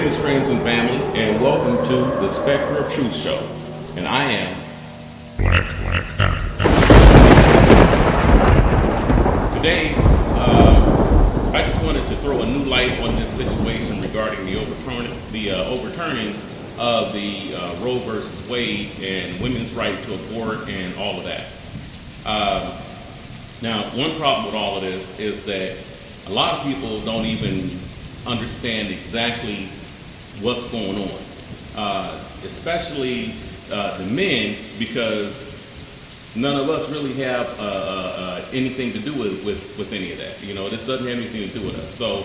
Greetings, friends and family, and welcome to the Spectre of Truth Show. And I am Black Hat. Today, I just wanted to throw a new light on this situation regarding the overturning of the Roe versus Wade and women's right to abort and all of that. Now, one problem with all of this is that a lot of people don't even understand exactly what's going on, especially the men, because none of us really have anything to do with any of that. You know, this doesn't have anything to do with us. So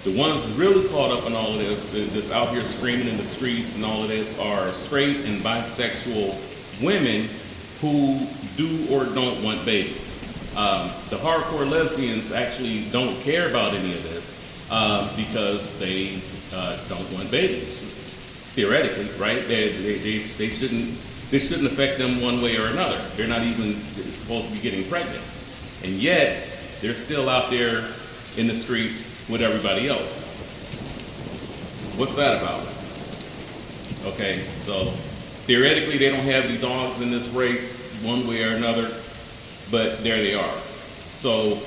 the ones really caught up in all of this, just out here screaming in the streets and all of this, are straight and bisexual women who do or don't want babies. The hardcore lesbians actually don't care about any of this because they don't want babies. Theoretically, right? They shouldn't affect them one way or another. They're not even supposed to be getting pregnant, and yet they're still out there in the streets with everybody else. What's that about? Okay, so theoretically they don't have any dogs in this race one way or another, but there they are. So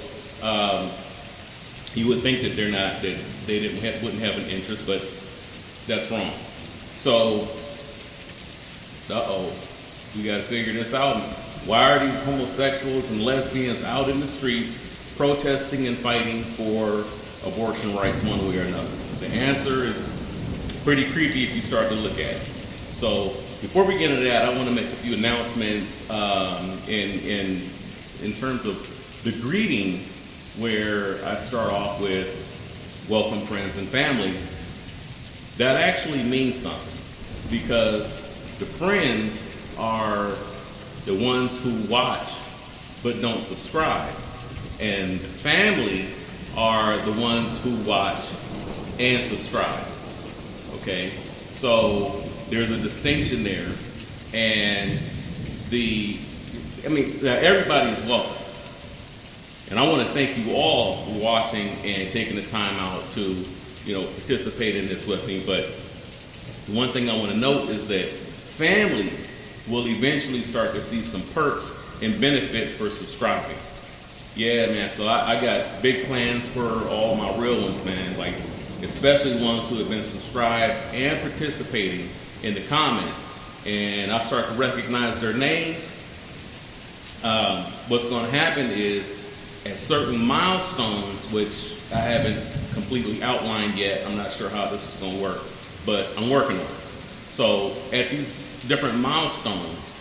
you would think that they wouldn't have an interest, but that's wrong. So, we got to figure this out. Why are these homosexuals and lesbians out in the streets protesting and fighting for abortion rights one way or another? The answer is pretty creepy if you start to look at it. So, before we get into that, I want to make a few announcements in terms of the greeting, where I start off with welcome, friends and family. That actually means something, because the friends are the ones who watch but don't subscribe, and the family are the ones who watch and subscribe. Okay, so there's a distinction there, and everybody is welcome. And I want to thank you all for watching and taking the time out to, participate in this with me. But one thing I want to note is that family will eventually start to see some perks and benefits for subscribing. Yeah, man. So I got big plans for all my real ones, man. Like, especially ones who have been subscribed and participating in the comments. And I start to recognize their names. What's going to happen is, at certain milestones, which I haven't completely outlined yet, I'm not sure how this is going to work, but I'm working on it. So at these different milestones,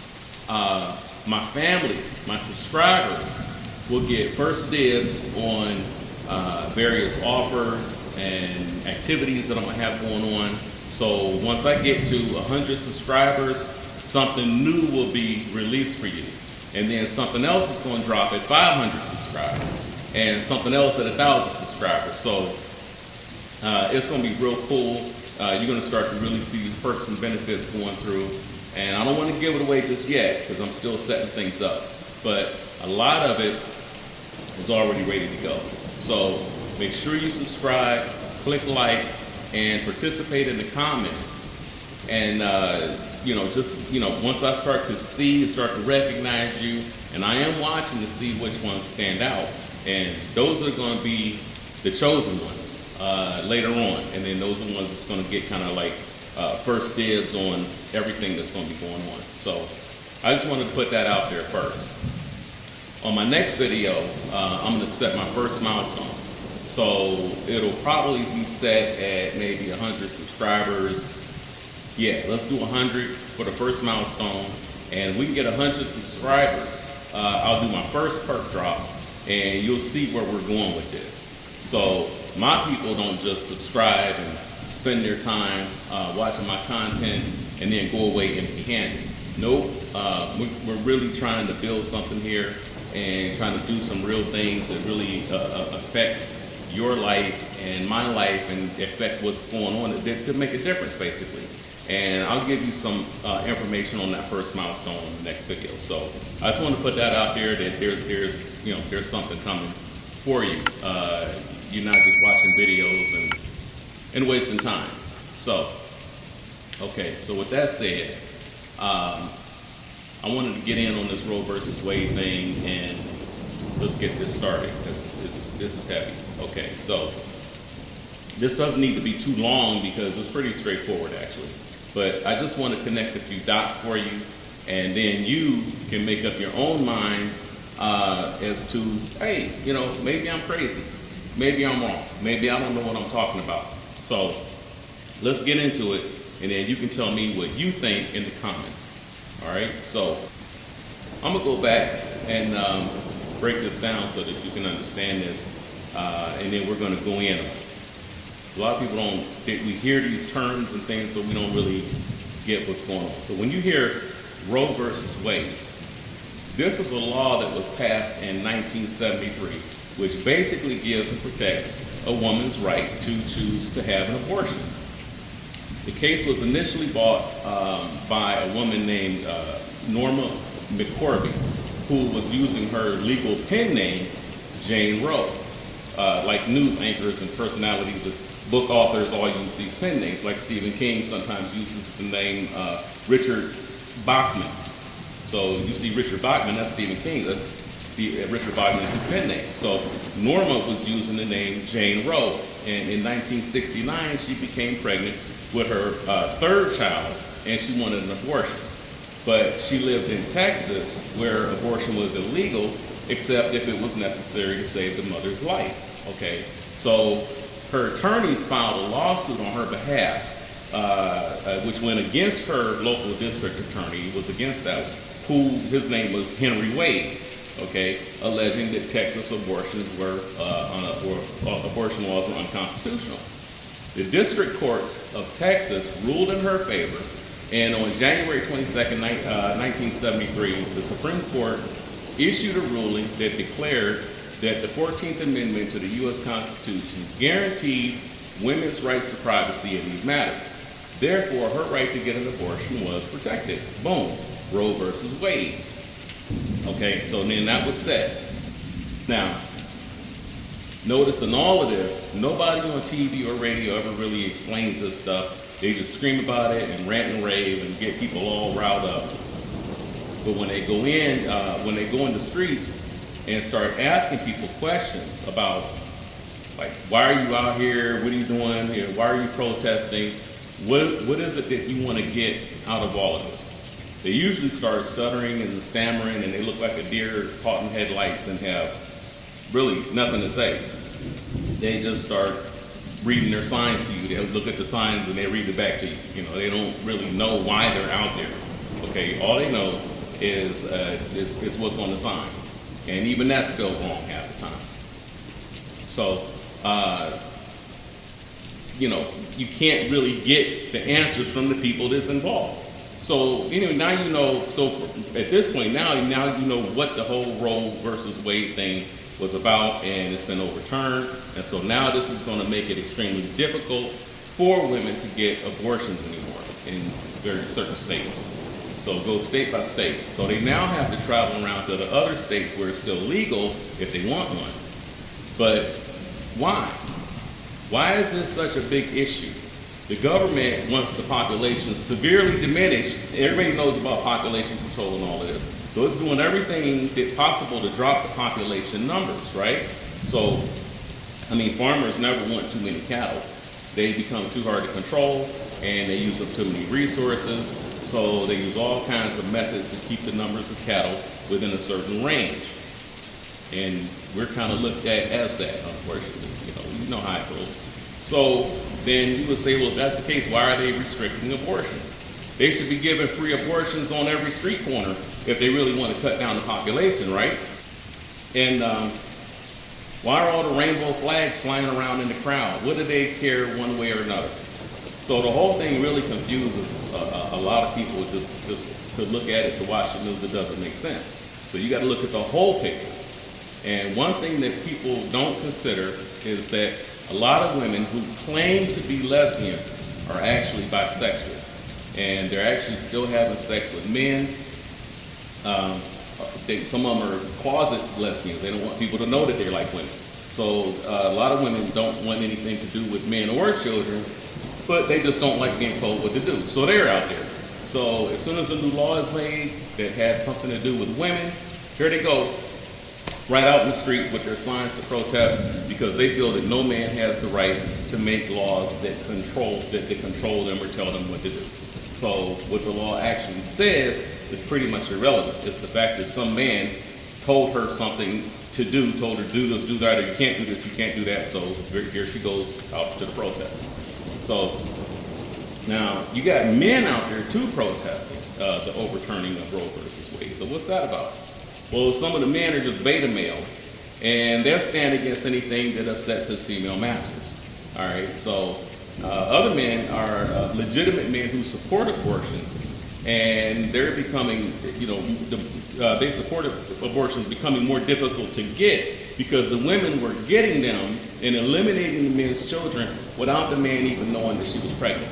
my family, my subscribers, will get first dibs on various offers and activities that I'm going to have going on. So once I get to 100 subscribers, something new will be released for you. And then something else is going to drop at 500 subscribers, and something else at 1,000 subscribers. So it's going to be real cool. You're going to start to really see these perks and benefits going through. And I don't want to give it away just yet, because I'm still setting things up. But a lot of it is already ready to go. So make sure you subscribe, click like, and participate in the comments. And once I start to see and start to recognize you, and I am watching to see which ones stand out, and those are going to be the chosen ones later on, and then those are the ones that's going to get kind of like first dibs on everything that's going to be going on. So I just wanted to put that out there first. On my next video, I'm going to set my first milestone. So it'll probably be set at maybe 100 subscribers. Yeah, let's do 100 for the first milestone, and we can get 100 subscribers. I'll do my first perk drop, and you'll see where we're going with this. So my people don't just subscribe and spend their time watching my content and then go away empty-handed. Nope, we're really trying to build something here and trying to do some real things that really affect your life and my life and affect what's going on to make a difference, basically. And I'll give you some information on that first milestone in the next video. So I just want to put that out there, that there's something coming for you. You're not just watching videos and wasting time. So, okay, so with that said, I wanted to get in on this Roe versus Wade thing, and let's get this started. This is heavy. Okay, so this doesn't need to be too long because it's pretty straightforward actually. But I just want to connect a few dots for you, and then you can make up your own minds as to, hey, you know, maybe I'm crazy, maybe I'm wrong, maybe I don't know what I'm talking about. So let's get into it, and then you can tell me what you think in the comments. All right, so I'm gonna go back and break this down so that you can understand this, and then we're gonna go in on it. A lot of people we hear these terms and things, but we don't really get what's going on. So when you hear Roe versus Wade, this is a law that was passed in 1973, which basically gives and protects a woman's right to choose to have an abortion. The case was initially brought by a woman named Norma McCorvey, who was using her legal pen name, Jane Roe. Like news anchors and personalities, book authors all use these pen names. Like Stephen King sometimes uses the name Richard Bachman. So you see Richard Bachman, that's Stephen King. Richard Bachman is his pen name. So Norma was using the name Jane Roe. And in 1969, she became pregnant with her third child, and she wanted an abortion. But she lived in Texas, where abortion was illegal, except if it was necessary to save the mother's life. Okay, so her attorneys filed a lawsuit on her behalf, which went against her local district attorney, was against that, his name was Henry Wade, okay, alleging that Texas abortions were, abortion laws were unconstitutional. The district courts of Texas ruled in her favor, and on January 22nd, 1973, the Supreme Court issued a ruling that declared that the 14th Amendment to the U.S. Constitution guaranteed women's rights to privacy in these matters. Therefore, her right to get an abortion was protected. Boom. Roe versus Wade. Okay, so then that was set. Now, notice in all of this, nobody on TV or radio ever really explains this stuff. They just scream about it and rant and rave and get people all riled up. But when they go in the streets and start asking people questions about, like, why are you out here? What are you doing here? Why are you protesting? What is it that you want to get out of all of this? They usually start stuttering and stammering, and they look like a deer caught in headlights and have really nothing to say. They just start reading their signs to you. They look at the signs and they read it back to you. You know, they don't really know why they're out there. Okay, all they know is it's what's on the sign, and even that's still wrong half the time. So, you know, you can't really get the answers from the people that's involved. So anyway, now you know. So at this point, now you know what the whole Roe versus Wade thing was about, and it's been overturned. And so now this is going to make it extremely difficult for women to get abortions anymore in certain states. So go state by state. So they now have to travel around to the other states where it's still legal if they want one. But why? Why is this such a big issue? The government wants the population severely diminished. Everybody knows about population control and all of this. So it's doing everything that's possible to drop the population numbers, right? So, I mean, farmers never want too many cattle. They become too hard to control, and they use up too many resources. So they use all kinds of methods to keep the numbers of cattle within a certain range. And we're kind of looked at as that, unfortunately. You know how it goes. So then you would say, well, if that's the case, why are they restricting abortions? They should be giving free abortions on every street corner if they really want to cut down the population, right? And why are all the rainbow flags flying around in the crowd? What do they care one way or another? So the whole thing really confuses a lot of people just to look at it, to watch the news. It doesn't make sense. So you got to look at the whole picture. And one thing that people don't consider is that a lot of women who claim to be lesbian are actually bisexual. And they're actually still having sex with men. Some of them are closet lesbians. They don't want people to know that they're like women. So a lot of women don't want anything to do with men or children, but they just don't like being told what to do. So they're out there. So as soon as a new law is made that has something to do with women, here they go, right out in the streets with their signs to protest, because they feel that no man has the right to make laws that control them or tell them what to do. So what the law actually says is pretty much irrelevant. It's the fact that some man told her something to do, told her do this, do that, or you can't do this, you can't do that. So here she goes out to the protest. So now you got men out there too protesting the overturning of Roe versus Wade. So what's that about? Well, some of the men are just beta males, and they'll stand against anything that upsets his female masters. All right, so other men are legitimate men who support abortions, and they're becoming, they support abortions becoming more difficult to get because the women were getting them and eliminating the men's children without the man even knowing that she was pregnant.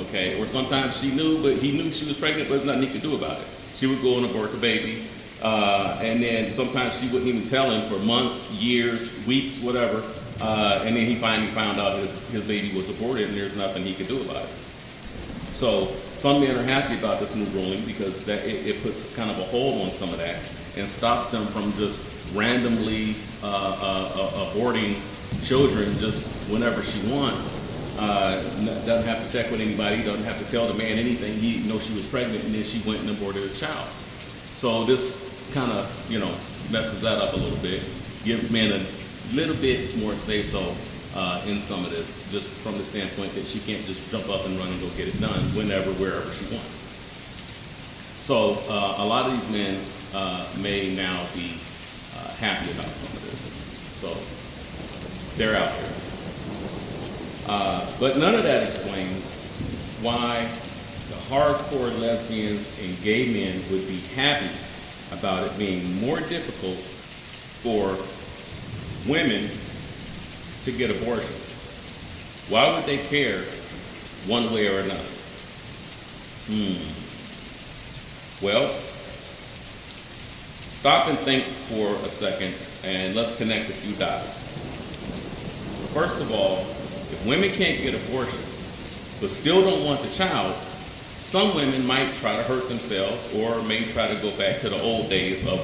Okay, or sometimes he knew she was pregnant, but there's nothing he could do about it. She would go and abort the baby. And then sometimes she wouldn't even tell him for months, years, weeks, whatever. And then he finally found out his baby was aborted and there's nothing he could do about it. So some men are happy about this new ruling because it puts kind of a hold on some of that and stops them from just randomly aborting children just whenever she wants. Doesn't have to check with anybody, doesn't have to tell the man anything. He knows she was pregnant and then she went and aborted his child. So this kind of, messes that up a little bit, gives men a little bit more say-so in some of this, just from the standpoint that she can't just jump up and run and go get it done whenever, wherever she wants. So a lot of these men may now be happy about some of this. So they're out there. But none of that explains why the hardcore lesbians and gay men would be happy about it being more difficult for women to get abortions. Why would they care one way or another? Well, stop and think for a second and let's connect a few dots. First of all, if women can't get abortions but still don't want the child, some women might try to hurt themselves or may try to go back to the old days of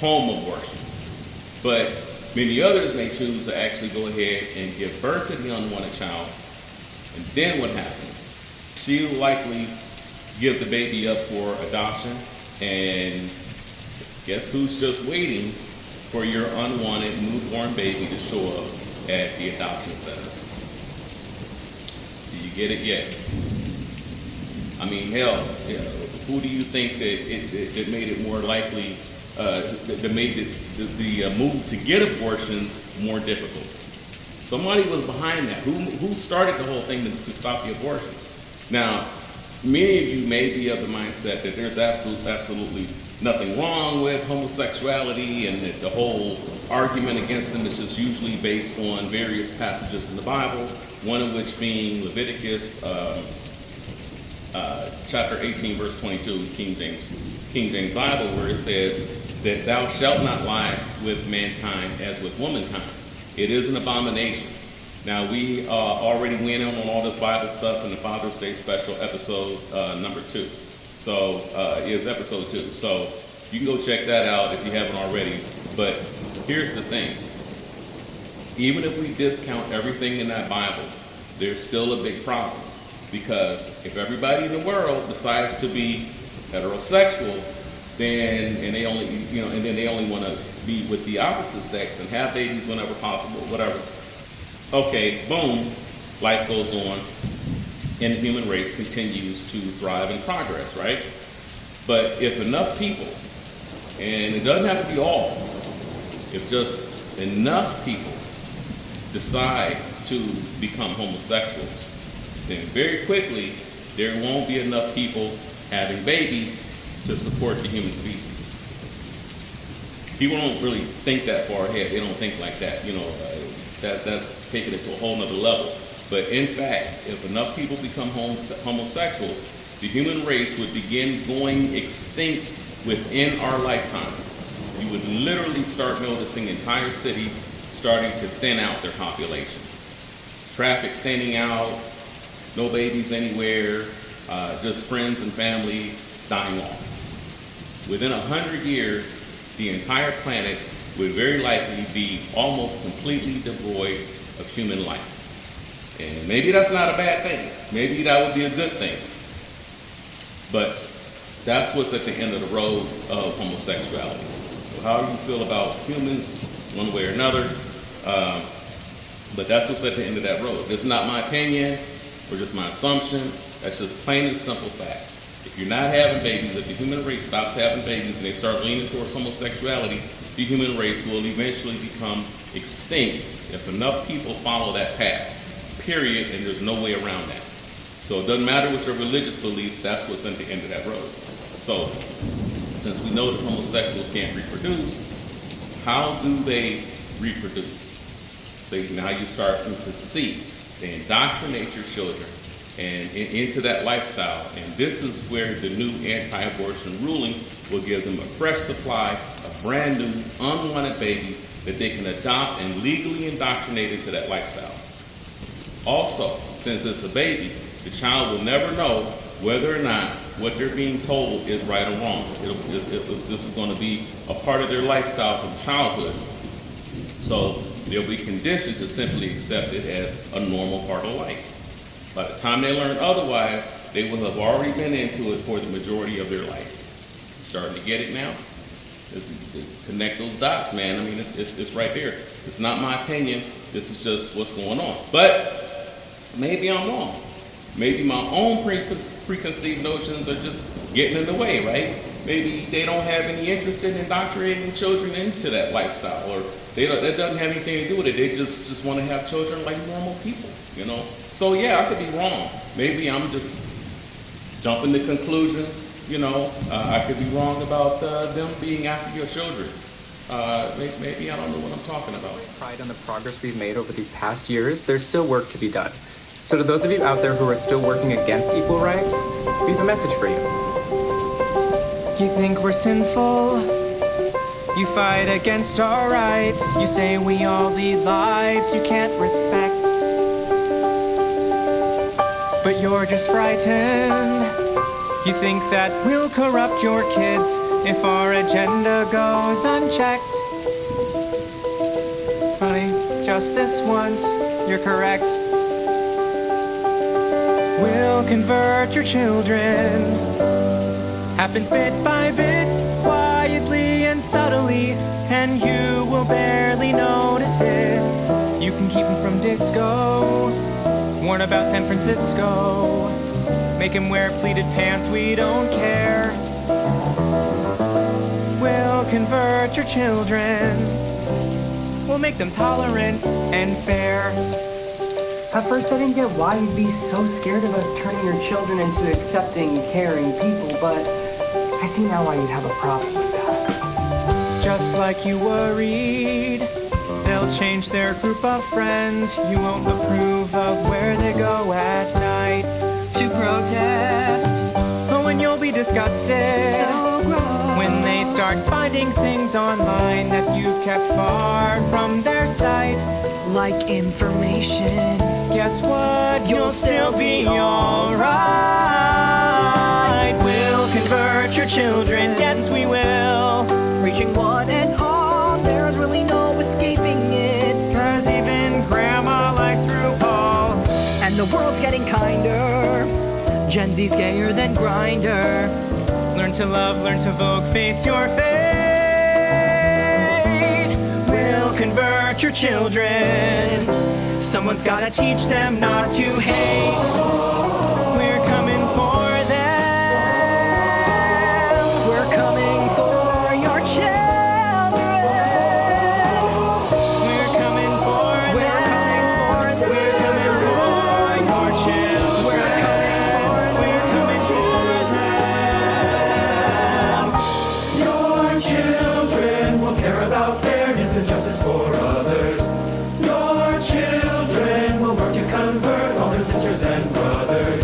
home abortion. But many others may choose to actually go ahead and give birth to the unwanted child. And then what happens? She will likely give the baby up for adoption. And guess who's just waiting for your unwanted newborn baby to show up at the adoption center? Do you get it yet? I mean, hell, who do you think that made it more likely, that made the move to get abortions more difficult? Somebody was behind that. Who started the whole thing to stop the abortions? Now, many of you may be of the mindset that there's absolutely nothing wrong with homosexuality and that the whole argument against them is just usually based on various passages in the Bible, one of which being Leviticus chapter 18, verse 22, King James Bible, where it says that thou shalt not lie with mankind as with womankind. It is an abomination. Now, we already went on all this Bible stuff in the Father's Day special episode number 2. So, is episode 2. So, you can go check that out if you haven't already. But here's the thing. Even if we discount everything in that Bible, there's still a big problem. Because if everybody in the world decides to be heterosexual, then and they only want to be with the opposite sex and have babies whenever possible, whatever. Okay, boom, life goes on, and the human race continues to thrive and progress, right? But if enough people, and it doesn't have to be all, if just enough people decide to become homosexuals, then very quickly there won't be enough people having babies to support the human species. People don't really think that far ahead. They don't think like that. That's taking it to a whole nother level. But in fact, if enough people become homosexuals, the human race would begin going extinct within our lifetime. You would literally start noticing entire cities starting to thin out their populations. traffic thinning out, no babies anywhere, just friends and family dying off. Within 100 years, the entire planet would very likely be almost completely devoid of human life. And maybe that's not a bad thing. Maybe that would be a good thing. But that's what's at the end of the road of homosexuality. So how do you feel about humans, one way or another? But that's what's at the end of that road. It's not my opinion or just my assumption. That's just plain and simple fact. If you're not having babies, if the human race stops having babies and they start leaning towards homosexuality, the human race will eventually become extinct if enough people follow that path, period, and there's no way around that. So it doesn't matter what your religious beliefs, that's what's at the end of that road. So since we know that homosexuals can't reproduce, how do they reproduce? So now you start to see, they indoctrinate your children and into that lifestyle. And this is where the new anti-abortion ruling will give them a fresh supply of brand new, unwanted babies that they can adopt and legally indoctrinate into that lifestyle. Also, since it's a baby, the child will never know whether or not what they're being told is right or wrong. This is going to be a part of their lifestyle from childhood. So they'll be conditioned to simply accept it as a normal part of life. By the time they learn otherwise, they will have already been into it for the majority of their life. Starting to get it now? Connect those dots, man. I mean, it's right there. It's not my opinion. This is just what's going on. But maybe I'm wrong. Maybe my own preconceived notions are just getting in the way, right? Maybe they don't have any interest in indoctrinating children into that lifestyle, or that doesn't have anything to do with it. They just want to have children like normal people, you know? So yeah, I could be wrong. Maybe I'm just jumping to conclusions, you know? I could be wrong about them being after your children. Maybe I don't know what I'm talking about. Pride on the progress we've made over these past years, there's still work to be done. So to those of you out there who are still working against equal rights, we have a message for you. You think we're sinful? You fight against our rights. You say we all lead lives you can't respect. But you're just frightened. You think that we'll corrupt your kids if our agenda goes unchecked. Honey, just this once, you're correct. We'll convert your children. Happens bit by bit, quietly and subtly, and you will barely notice it. You can keep him from disco, warn about San Francisco, make him wear pleated pants, we don't care. We'll convert your children. We'll make them tolerant and fair. At first I didn't get why you'd be so scared of us turning your children into accepting, caring people, but I see now why you'd have a problem with that. Just like you worried, they'll change their group of friends. You won't approve of where they go at night to protests. Oh, and you'll be disgusted when they start finding things online that you've kept far from their sight. Like information. Guess what? You'll still be alright. We'll convert your children, yes we will. Reaching one and all, there's really no escaping it. 'Cause even grandma likes RuPaul. And the world's getting kinder. Gen Z's gayer than Grindr. Learn to love, learn to vogue, face your fate. We'll convert your children. Someone's gotta teach them not to hate. We're coming for them. We're coming for your children. We're coming for them. We're coming for them. We're coming for your children. We're coming for them. We're coming for them. Your children will care about fairness and justice for others. Your children will work to convert all their sisters and brothers.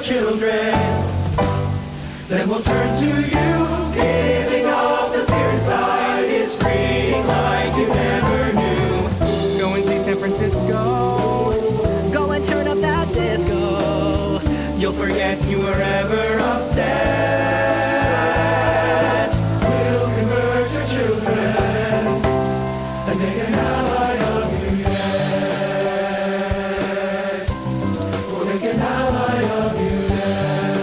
children. Then we'll turn to you, giving up the fear inside is freeing like you never knew. Go and see San Francisco. Go and turn up that disco. You'll forget you were ever upset. We'll convert your children and make an ally of you yet. We'll make an ally of you yet.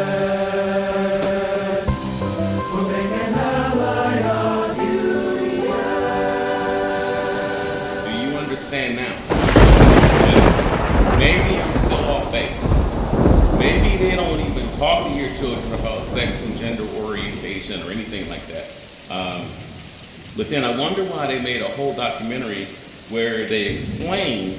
We'll make an ally of you yet. Do you understand now? Maybe I'm still off base. Maybe they don't even talk to your children about sex and gender orientation or anything like that. But then I wonder why they made a whole documentary where they explain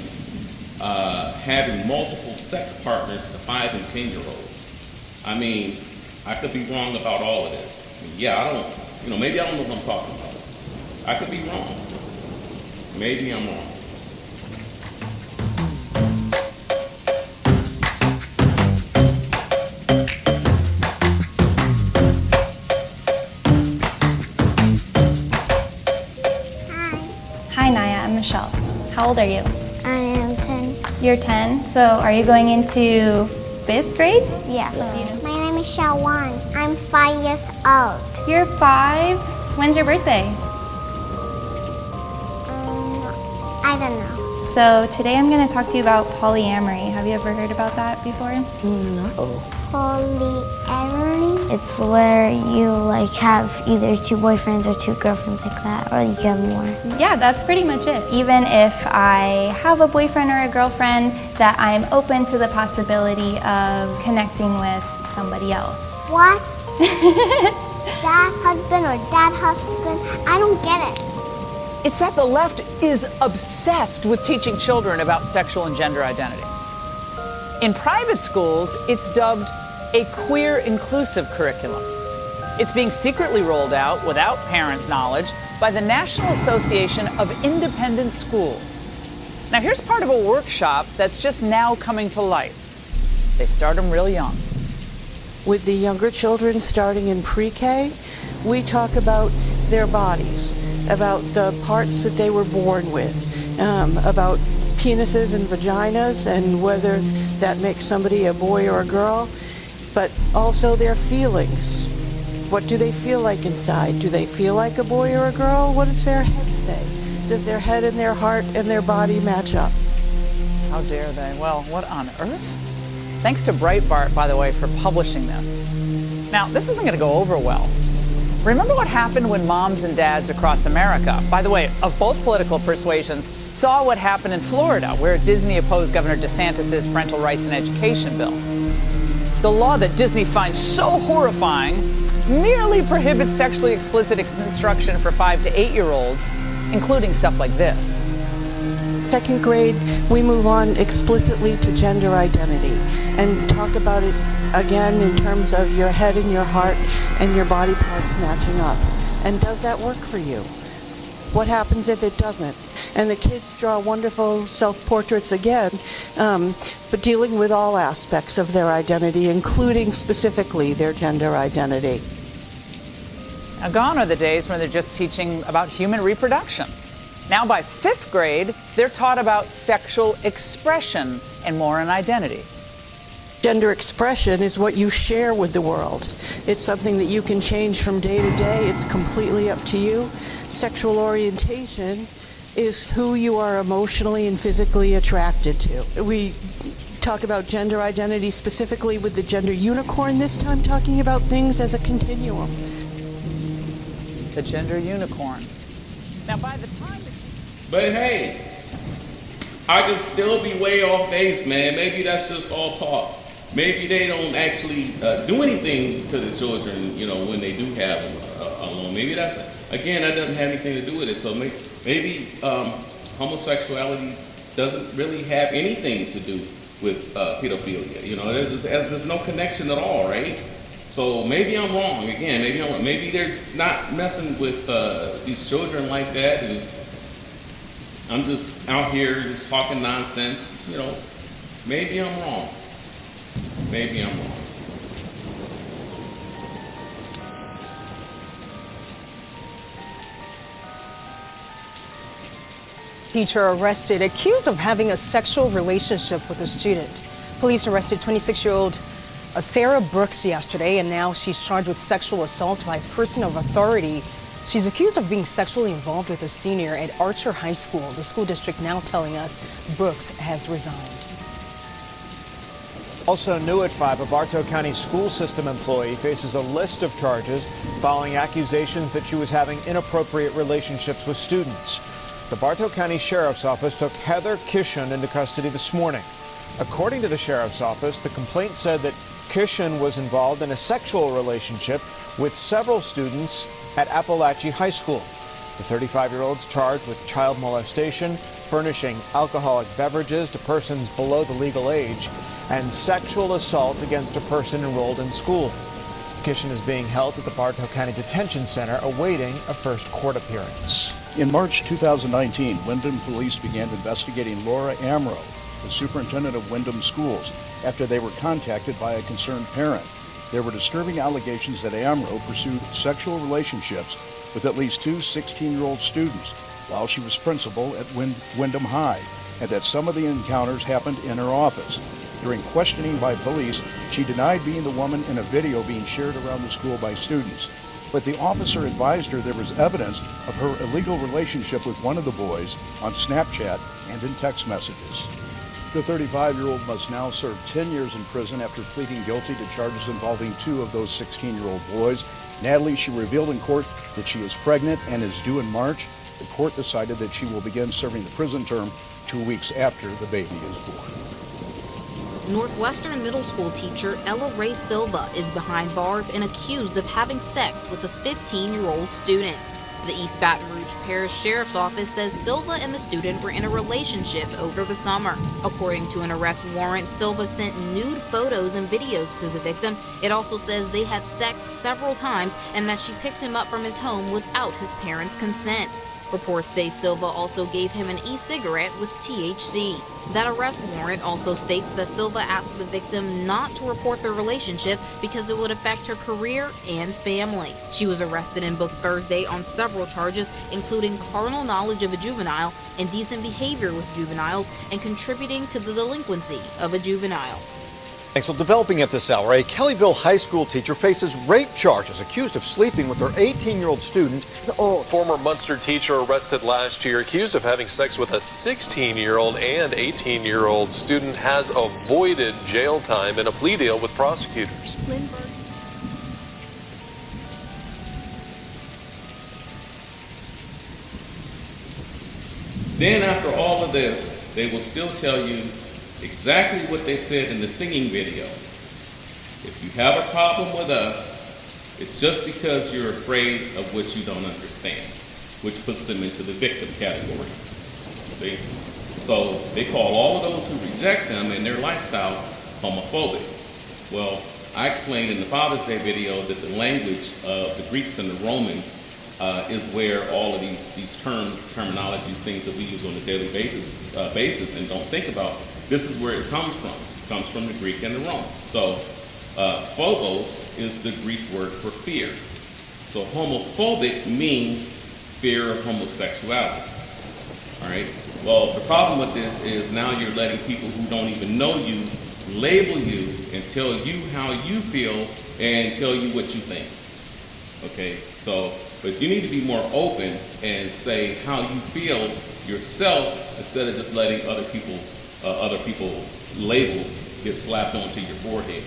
having multiple sex partners to 5 and 10-year-olds. I mean, I could be wrong about all of this. Yeah, I don't, maybe I don't know what I'm talking about. I could be wrong. Maybe I'm wrong. Hi, Naya. I'm Michelle. How old are you? I am 10. You're 10. So are you going into 5th grade? Yeah. Do you know? My name is Shawan. I'm 5 years old. You're 5? When's your birthday? I don't know. So today I'm going to talk to you about polyamory. Have you ever heard about that before? Polyamory? It's where you have either 2 boyfriends or 2 girlfriends like that, or you can have more. Yeah, that's pretty much it. Even if I have a boyfriend or a girlfriend, that I'm open to the possibility of connecting with somebody else. What? Dad husband or dad husband? I don't get it. It's that the left is obsessed with teaching children about sexual and gender identity. In private schools, it's dubbed a queer inclusive curriculum. It's being secretly rolled out without parents' knowledge by the National Association of Independent Schools. Now here's part of a workshop that's just now coming to light. They start them real young. With the younger children starting in pre-K, we talk about their bodies, about the parts that they were born with, about penises and vaginas and whether that makes somebody a boy or a girl, but also their feelings. What do they feel like inside? Do they feel like a boy or a girl? What does their head say? Does their head and their heart and their body match up? How dare they? Well, what on earth? Thanks to Breitbart, by the way, for publishing this. Now, this isn't going to go over well. Remember what happened when moms and dads across America, by the way, of both political persuasions, saw what happened in Florida, where Disney opposed Governor DeSantis' parental rights and education bill. The law that Disney finds so horrifying merely prohibits sexually explicit instruction for 5 to 8-year-olds, including stuff like this. 2nd grade, we move on explicitly to gender identity and talk about it again in terms of your head and your heart and your body parts matching up. And does that work for you? What happens if it doesn't? And the kids draw wonderful self-portraits again, but dealing with all aspects of their identity, including specifically their gender identity. Now, gone are the days when they're just teaching about human reproduction. Now by 5th grade, they're taught about sexual expression and more on identity. Gender expression is what you share with the world. It's something that you can change from day to day. It's completely up to you. Sexual orientation is who you are emotionally and physically attracted to. We talk about gender identity specifically with the gender unicorn, this time talking about things as a continuum. The gender unicorn. Now by the time... But hey, I could still be way off base, man. Maybe that's just all talk. Maybe they don't actually do anything to the children, when they do have them alone. Maybe that doesn't have anything to do with it. So maybe homosexuality doesn't really have anything to do with pedophilia. There's no connection at all, right? So maybe I'm wrong. Again, maybe they're not messing with these children like that, and I'm just out here just talking nonsense. Maybe I'm wrong. Maybe I'm wrong. Teacher arrested, accused of having a sexual relationship with a student. Police arrested 26-year-old Sarah Brooks yesterday, and now she's charged with sexual assault by a person of authority. She's accused of being sexually involved with a senior at Archer High School. The school district now telling us Brooks has resigned. Also new at 5, a Bartow County school system employee faces a list of charges following accusations that she was having inappropriate relationships with students. The Bartow County Sheriff's Office took Heather Kishen into custody this morning. According to the Sheriff's Office, the complaint said that Kishen was involved in a sexual relationship with several students at Appalachia High School. The 35-year-old's charged with child molestation, furnishing alcoholic beverages to persons below the legal age, and sexual assault against a person enrolled in school. Kishen is being held at the Bartow County Detention Center awaiting a first court appearance. In March 2019, Windham police began investigating Laura Amro, the superintendent of Windham Schools, after they were contacted by a concerned parent. There were disturbing allegations that Amro pursued sexual relationships with at least 2 16-year-old students while she was principal at Windham High, and that some of the encounters happened in her office. During questioning by police, she denied being the woman in a video being shared around the school by students. But the officer advised her there was evidence of her illegal relationship with one of the boys on Snapchat and in text messages. The 35-year-old must now serve 10 years in prison after pleading guilty to charges involving 2 of those 16-year-old boys. Natalie, she revealed in court that she is pregnant and is due in March. The court decided that she will begin serving the prison term 2 weeks after the baby is born. Northwestern middle school teacher Ella Ray Silva is behind bars and accused of having sex with a 15-year-old student. The East Baton Rouge Parish Sheriff's Office says Silva and the student were in a relationship over the summer. According to an arrest warrant, Silva sent nude photos and videos to the victim. It also says they had sex several times and that she picked him up from his home without his parents' consent. Reports say Silva also gave him an e-cigarette with THC. That arrest warrant also states that Silva asked the victim not to report their relationship because it would affect her career and family. She was arrested and booked Thursday on several charges, including carnal knowledge of a juvenile, indecent behavior with juveniles, and contributing to the delinquency of a juvenile. Thanks. Well, developing at this hour, a Kellyville high school teacher faces rape charges accused of sleeping with her 18-year-old student. Former Munster teacher arrested last year accused of having sex with a 16-year-old and 18-year-old student has avoided jail time in a plea deal with prosecutors. Then after all of this, they will still tell you exactly what they said in the singing video. If you have a problem with us, it's just because you're afraid of what you don't understand, which puts them into the victim category. See? So they call all of those who reject them and their lifestyle homophobic. Well, I explained in the Father's Day video that the language of the Greeks and the Romans is where all of these terminologies, things that we use on a daily basis and don't think about. This is where it comes from. It comes from the Greek and the Roman. So phobos is the Greek word for fear. So homophobic means fear of homosexuality. All right? Well, the problem with this is now you're letting people who don't even know you label you and tell you how you feel and tell you what you think. Okay? So, but you need to be more open and say how you feel yourself instead of just letting other people's labels get slapped onto your forehead.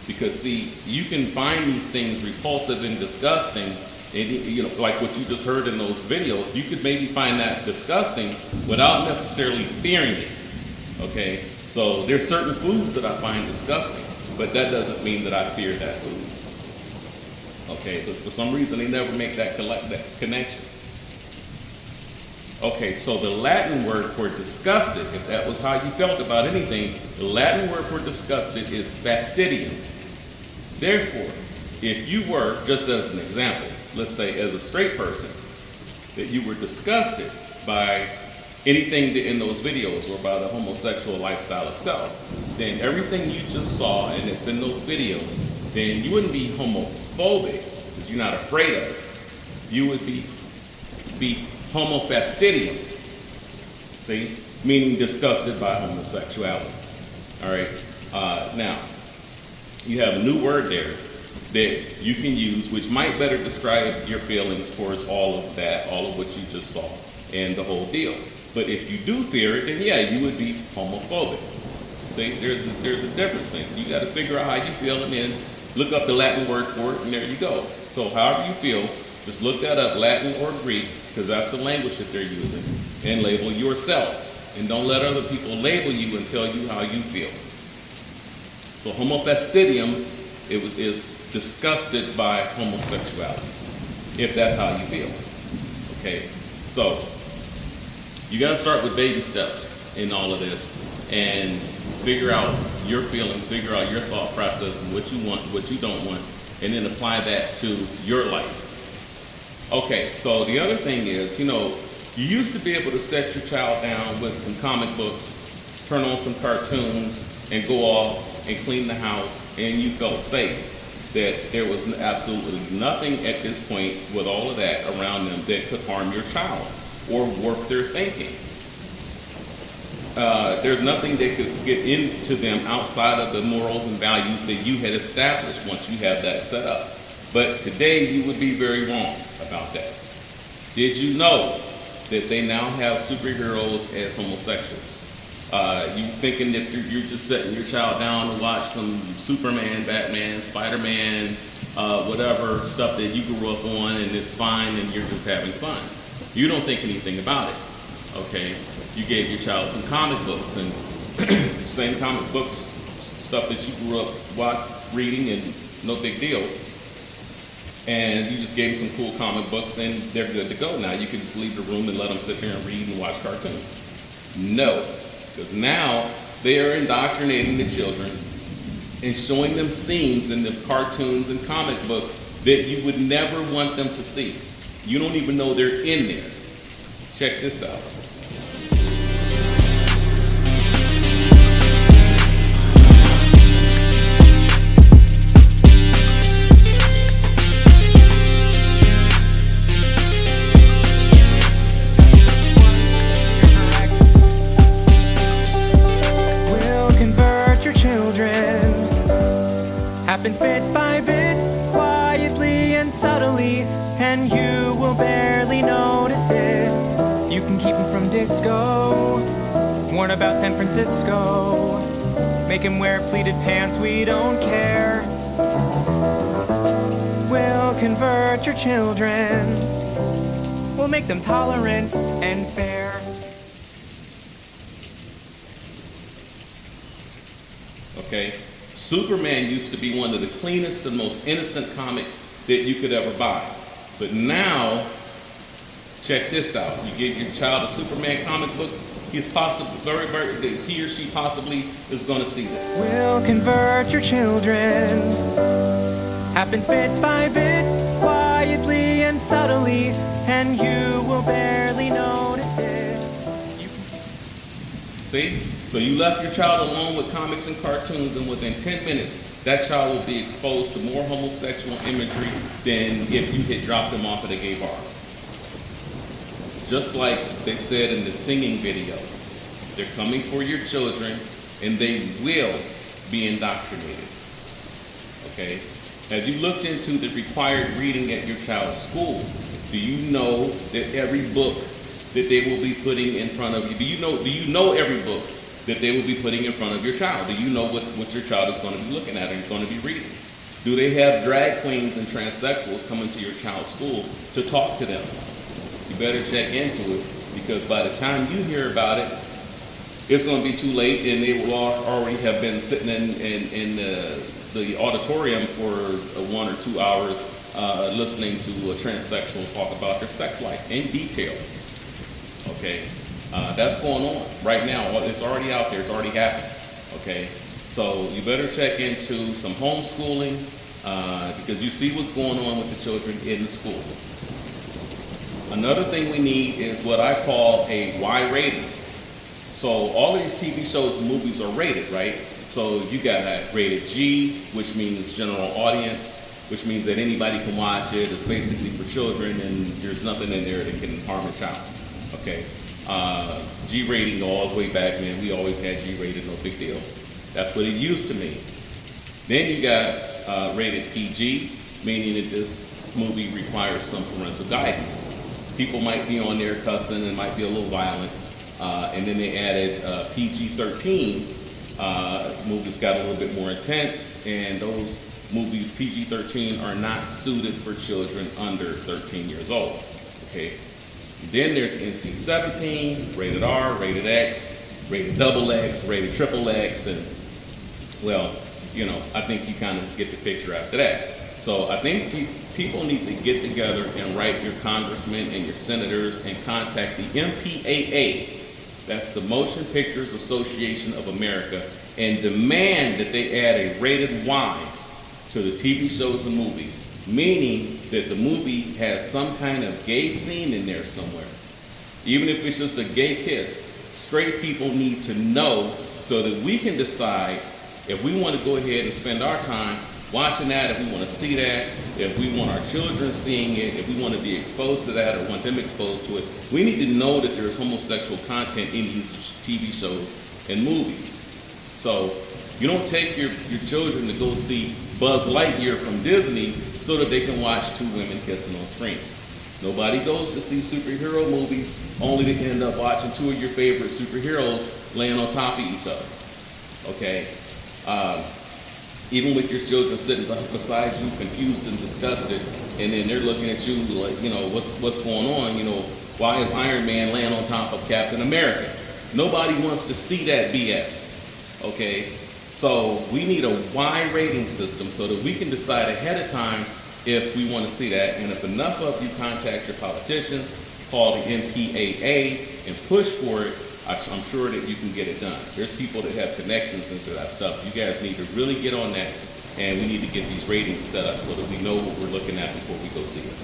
Because see, you can find these things repulsive and disgusting, and you know, like what you just heard in those videos, you could maybe find that disgusting without necessarily fearing it. Okay? So there's certain foods that I find disgusting, but that doesn't mean that I fear that food. Okay, but for some reason they never make that connection. Okay, so the Latin word for disgusted, if that was how you felt about anything, the Latin word for disgusted is fastidium. Therefore, if you were, just as an example, let's say as a straight person, that you were disgusted by anything in those videos or by the homosexual lifestyle itself, then everything you just saw and it's in those videos, then you wouldn't be homophobic because you're not afraid of it. You would be homofastidium. See? Meaning disgusted by homosexuality. All right? Now, you have a new word there that you can use, which might better describe your feelings towards all of that, all of what you just saw, and the whole deal. But if you do fear it, then yeah, you would be homophobic. See, there's a difference, man. So you got to figure out how you feel, and then look up the Latin word for it, and there you go. So however you feel, just look that up, Latin or Greek, because that's the language that they're using, and label yourself. And don't let other people label you and tell you how you feel. So homofastidium is disgusted by homosexuality, if that's how you feel. Okay, so you got to start with baby steps in all of this and figure out your feelings, figure out your thought process and what you want, what you don't want, and then apply that to your life. Okay, so the other thing is, you know, you used to be able to set your child down with some comic books, turn on some cartoons, and go off and clean the house, and you felt safe that there was absolutely nothing at this point with all of that around them that could harm your child or warp their thinking. There's nothing that could get into them outside of the morals and values that you had established once you have that set up. But today you would be very wrong about that. Did you know that they now have superheroes as homosexuals? You thinking that you're just setting your child down to watch some Superman, Batman, Spider-Man, whatever stuff that you grew up on, and it's fine and you're just having fun. You don't think anything about it, okay? You gave your child some comic books and same comic books, stuff that you grew up reading and no big deal. And you just gave them some cool comic books and they're good to go. Now you can just leave the room and let them sit there and read and watch cartoons. No, because now they are indoctrinating the children and showing them scenes in the cartoons and comic books that you would never want them to see. You don't even know they're in there. Check this out. Happens bit by bit, quietly and subtly, and you will barely notice it. You can keep him from disco, warn about San Francisco, make him wear pleated pants, we don't care. We'll convert your children, we'll make them tolerant and fair. Okay? Superman used to be one of the cleanest and most innocent comics that you could ever buy. But now, check this out. You give your child a Superman comic book, he's possibly, he or she possibly is going to see this. We'll convert your children. Happens bit by bit, quietly and subtly, and you will barely notice it. See? So you left your child alone with comics and cartoons, and within 10 minutes, that child will be exposed to more homosexual imagery than if you had dropped them off at a gay bar. Just like they said in the singing video, they're coming for your children, and they will be indoctrinated. Okay? Have you looked into the required reading at your child's school? Do you know that every book that they will be putting in front of you, do you know every book that they will be putting in front of your child? Do you know what your child is going to be looking at and is going to be reading? Do they have drag queens and transsexuals coming to your child's school to talk to them? You better check into it, because by the time you hear about it, it's going to be too late, and they will already have been sitting in the auditorium for 1 or 2 hours listening to a transsexual talk about their sex life in detail. Okay? That's going on right now. It's already out there. It's already happening. Okay? So you better check into some homeschooling because you see what's going on with the children in the school. Another thing we need is what I call a Y rating. So all of these TV shows and movies are rated, right? So you got rated G, which means general audience, which means that anybody can watch it. It's basically for children, and there's nothing in there that can harm a child. Okay? G rating all the way back, man. We always had G rated, no big deal. That's what it used to mean. Then you got rated PG, meaning that this movie requires some parental guidance. People might be on there cussing and might be a little violent. And then they added PG-13. Movies got a little bit more intense, and those movies, PG-13, are not suited for children under 13 years old. Okay. Then there's NC-17, rated R, rated X, rated XX, rated XXX, and well, you know, I think you kind of get the picture after that. So I think people need to get together and write your congressmen and your senators and contact the MPAA, that's the Motion Pictures Association of America, and demand that they add a rated Y to the TV shows and movies, meaning that the movie has some kind of gay scene in there somewhere. Even if it's just a gay kiss, straight people need to know so that we can decide if we want to go ahead and spend our time watching that, if we want to see that, if we want our children seeing it, if we want to be exposed to that or want them exposed to it. We need to know that there's homosexual content in these TV shows and movies. So you don't take your children to go see Buzz Lightyear from Disney so that they can watch two women kissing on screen. Nobody goes to see superhero movies only to end up watching two of your favorite superheroes laying on top of each other. Okay? Even with your children sitting beside you, confused and disgusted, and then they're looking at you like, you know, what's going on? You know, why is Iron Man laying on top of Captain America? Nobody wants to see that BS. Okay? So we need a Y rating system so that we can decide ahead of time if we want to see that. And if enough of you contact your politicians, call the MPAA and push for it, I'm sure that you can get it done. There's people that have connections into that stuff. You guys need to really get on that, and we need to get these ratings set up so that we know what we're looking at before we go see it.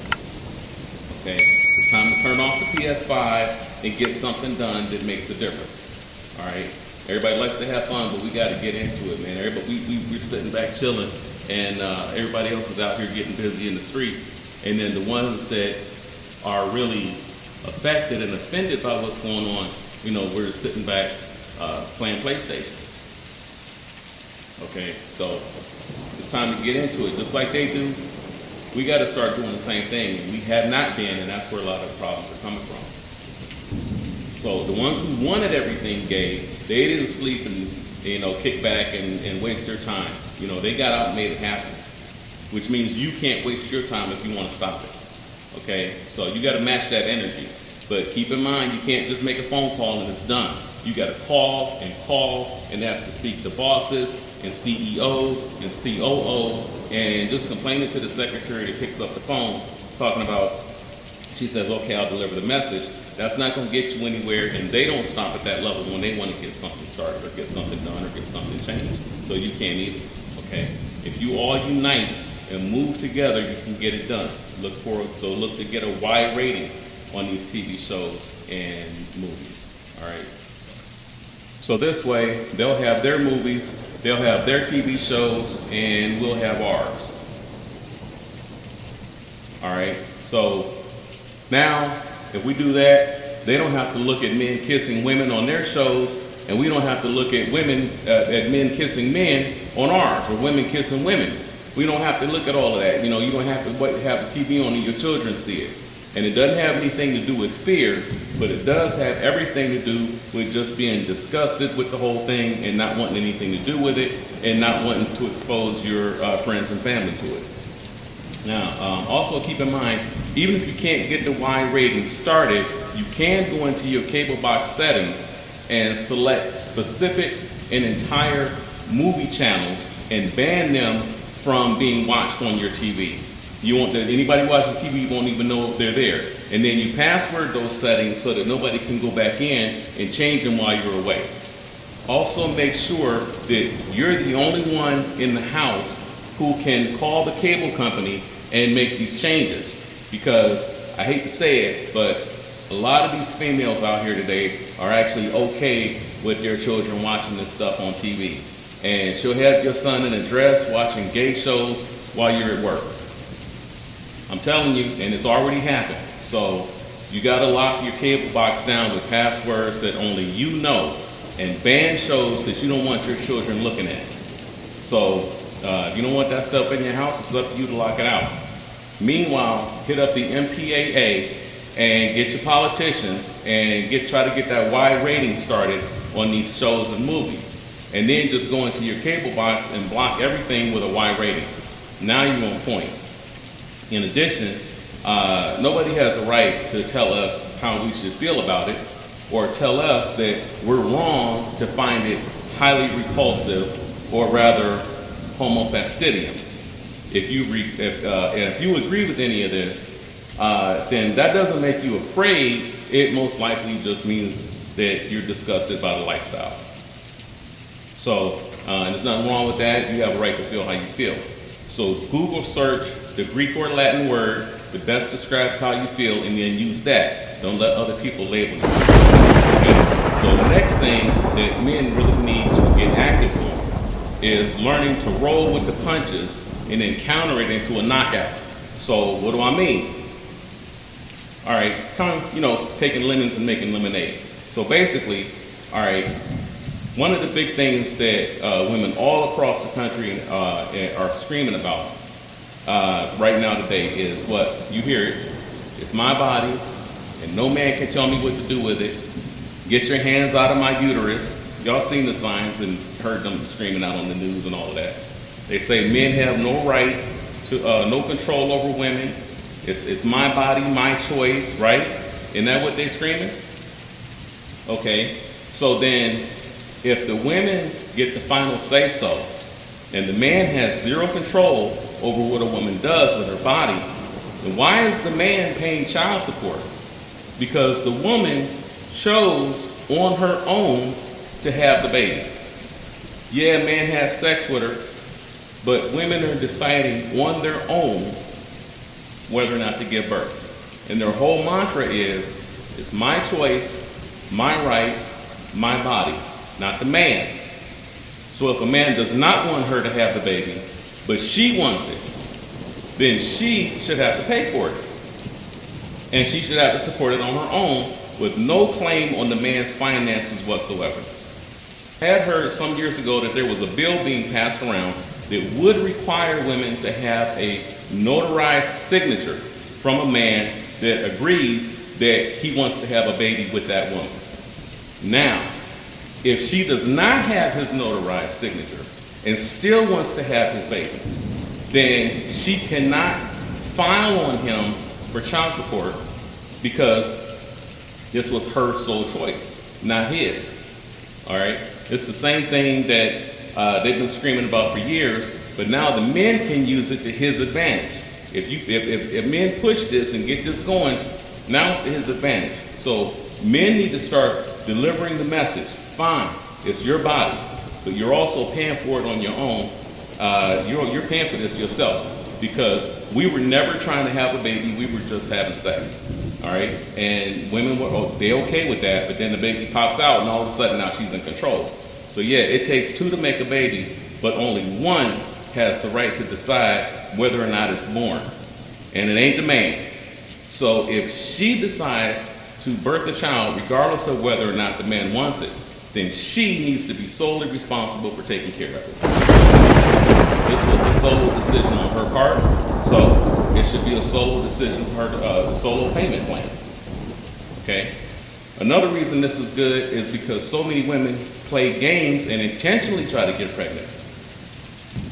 Okay? It's time to turn off the PS5 and get something done that makes a difference. All right? Everybody likes to have fun, but we got to get into it, man. We're sitting back chilling, and everybody else is out here getting busy in the streets. And then the ones that are really affected and offended by what's going on, you know, we're sitting back playing PlayStation. Okay, so it's time to get into it. Just like they do, we got to start doing the same thing. And we have not been, and that's where a lot of the problems are coming from. So the ones who wanted everything gay, they didn't sleep and, you know, kick back and waste their time. You know, they got out and made it happen, which means you can't waste your time if you want to stop it. Okay, so you got to match that energy. But keep in mind, you can't just make a phone call and it's done. You got to call, and that's to speak to bosses and CEOs and COOs, and just complaining to the secretary that picks up the phone, talking about, she says, okay, I'll deliver the message. That's not going to get you anywhere, and they don't stop at that level when they want to get something started or get something done or get something changed. So you can't either, okay? If you all unite and move together, you can get it done. Look to get a Y rating on these TV shows and movies, all right? So this way, they'll have their movies, they'll have their TV shows, and we'll have ours. All right, so now, if we do that, they don't have to look at men kissing women on their shows, and we don't have to look at at men kissing men on ours, or women kissing women. We don't have to look at all of that. You know, you don't have to have the TV on and your children see it. And it doesn't have anything to do with fear, but it does have everything to do with just being disgusted with the whole thing and not wanting anything to do with it and not wanting to expose your friends and family to it. Now, also keep in mind, even if you can't get the Y rating started, you can go into your cable box settings and select specific and entire movie channels and ban them from being watched on your TV. You won't, anybody watching TV won't even know if they're there. And then you password those settings so that nobody can go back in and change them while you're away. Also make sure that you're the only one in the house who can call the cable company and make these changes. Because I hate to say it, but a lot of these females out here today are actually okay with their children watching this stuff on TV. And she'll have your son in a dress watching gay shows while you're at work. I'm telling you, and it's already happened. So You gotta lock your cable box down with passwords that only you know, and ban shows that you don't want your children looking at. So if you don't want that stuff in your house, it's up to you to lock it out. Meanwhile, hit up the MPAA and get your politicians and try to get that Y rating started on these shows and movies. And then just go into your cable box and block everything with a Y rating. Now you're on point. In addition, nobody has a right to tell us how we should feel about it or tell us that we're wrong to find it highly repulsive or rather homofastidious. If you agree with any of this, then that doesn't make you afraid. It most likely just means that you're disgusted by the lifestyle. So, and there's nothing wrong with that. You have a right to feel how you feel. So Google search the Greek or Latin word that best describes how you feel and then use that. Don't let other people label you. Okay? So the next thing that men really need to get active on is learning to roll with the punches and then counter it into a knockout. So what do I mean? All right, kind of, taking lemons and making lemonade. So basically, all right, one of the big things that women all across the country are screaming about right now today is what you hear it. It's my body, and no man can tell me what to do with it. Get your hands out of my uterus. Y'all seen the signs and heard them screaming out on the news and all of that. They say men have no right to, no control over women. It's my body, my choice, right? Isn't that what they're screaming? Okay, so then if the women get the final say-so and the man has zero control over what a woman does with her body, then why is the man paying child support? Because the woman chose on her own to have the baby. Yeah, man has sex with her, but women are deciding on their own whether or not to give birth. And their whole mantra is, it's my choice, my right, my body, not the man's. So if a man does not want her to have the baby, but she wants it, then she should have to pay for it. And she should have to support it on her own with no claim on the man's finances whatsoever. I had heard some years ago that there was a bill being passed around that would require women to have a notarized signature from a man that agrees that he wants to have a baby with that woman. Now, if she does not have his notarized signature and still wants to have his baby, then she cannot file on him for child support because this was her sole choice, not his. All right? It's the same thing that they've been screaming about for years, but now the men can use it to his advantage. If men push this and get this going, now it's to his advantage. So men need to start delivering the message. Fine, it's your body, but you're also paying for it on your own. You're paying for this yourself because we were never trying to have a baby. We were just having sex. All right, and women were they okay with that, but then the baby pops out, and all of a sudden now she's in control. So yeah, it takes two to make a baby, but only one has the right to decide whether or not it's born, and it ain't the man. So if she decides to birth a child, regardless of whether or not the man wants it, then she needs to be solely responsible for taking care of it. This was a solo decision on her part, so it should be a solo decision for her, solo payment plan. Okay? Another reason this is good is because so many women play games and intentionally try to get pregnant.